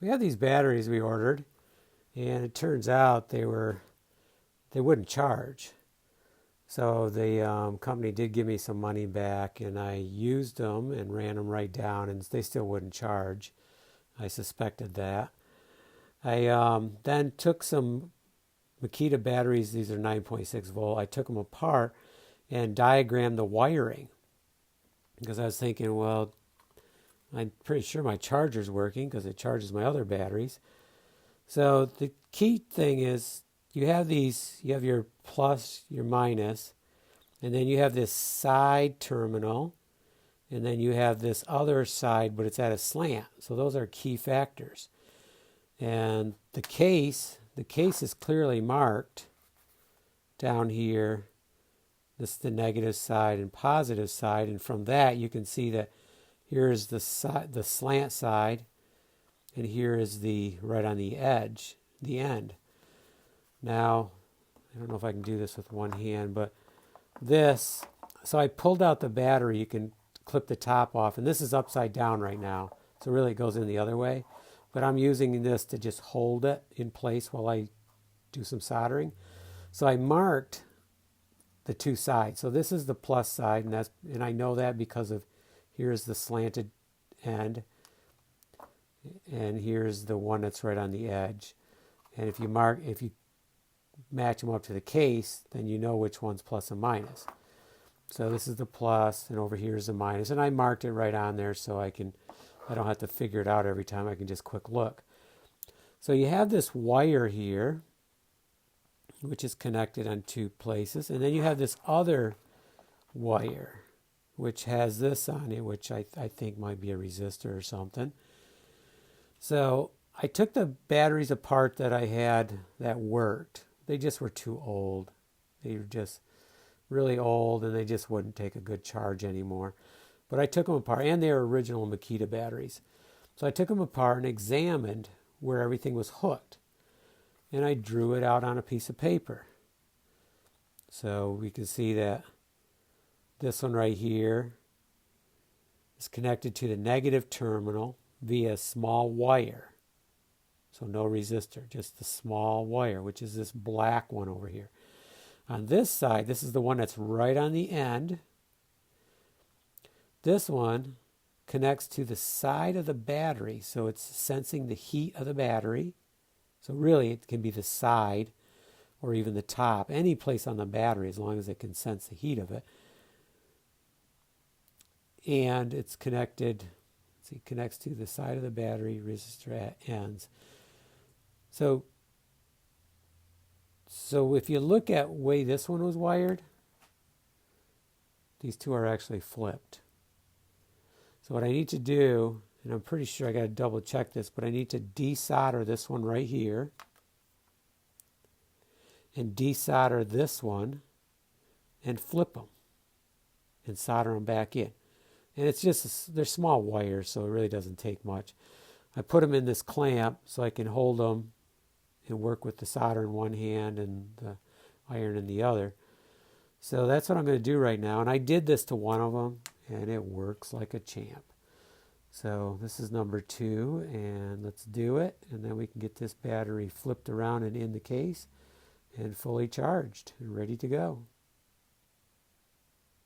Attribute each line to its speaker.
Speaker 1: We had these batteries we ordered, and it turns out they wouldn't charge. So the company did give me some money back, and I used them and ran them right down, and they still wouldn't charge. I suspected that. I then took some Makita batteries. These are 9.6 volt. I took them apart and diagrammed the wiring because I was thinking, well, I'm pretty sure my charger's working because it charges my other batteries. So the key thing is you have your plus, your minus, and then you have this side terminal, and then you have this other side, but it's at a slant. So those are key factors. And the case is clearly marked down here. This is the negative side and positive side, and from that you can see that here is the slant side, and here is the right on the edge, the end. Now, I don't know if I can do this with one hand, but so I pulled out the battery. You can clip the top off, and this is upside down right now, so really it goes in the other way. But I'm using this to just hold it in place while I do some soldering. So I marked the two sides. So this is the plus side, and I know that because of here's the slanted end, and here's the one that's right on the edge. And if you match them up to the case, then you know which one's plus and minus. So this is the plus, and over here is the minus, and I marked it right on there so I don't have to figure it out every time. I can just quick look. So you have this wire here, which is connected on two places, and then you have this other wire, which has this on it, which I think might be a resistor or something. So I took the batteries apart that I had that worked. They just were too old. They were just really old, and they just wouldn't take a good charge anymore. But I took them apart, and they were original Makita batteries. So I took them apart and examined where everything was hooked. And I drew it out on a piece of paper. So we can see that this one right here is connected to the negative terminal via a small wire. So no resistor, just the small wire, which is this black one over here. On this side, this is the one that's right on the end. This one connects to the side of the battery, so it's sensing the heat of the battery. So really, it can be the side or even the top, any place on the battery as long as it can sense the heat of it. And it's connected, it connects to the side of the battery, resistor at ends. So if you look at the way this one was wired, these two are actually flipped. So what I need to do, and I'm pretty sure I got to double check this, but I need to desolder this one right here and desolder this one and flip them and solder them back in. And it's just, they're small wires, so it really doesn't take much. I put them in this clamp so I can hold them and work with the solder in one hand and the iron in the other. So that's what I'm going to do right now. And I did this to one of them, and it works like a champ. So this is number 2, and let's do it. And then we can get this battery flipped around and in the case and fully charged and ready to go.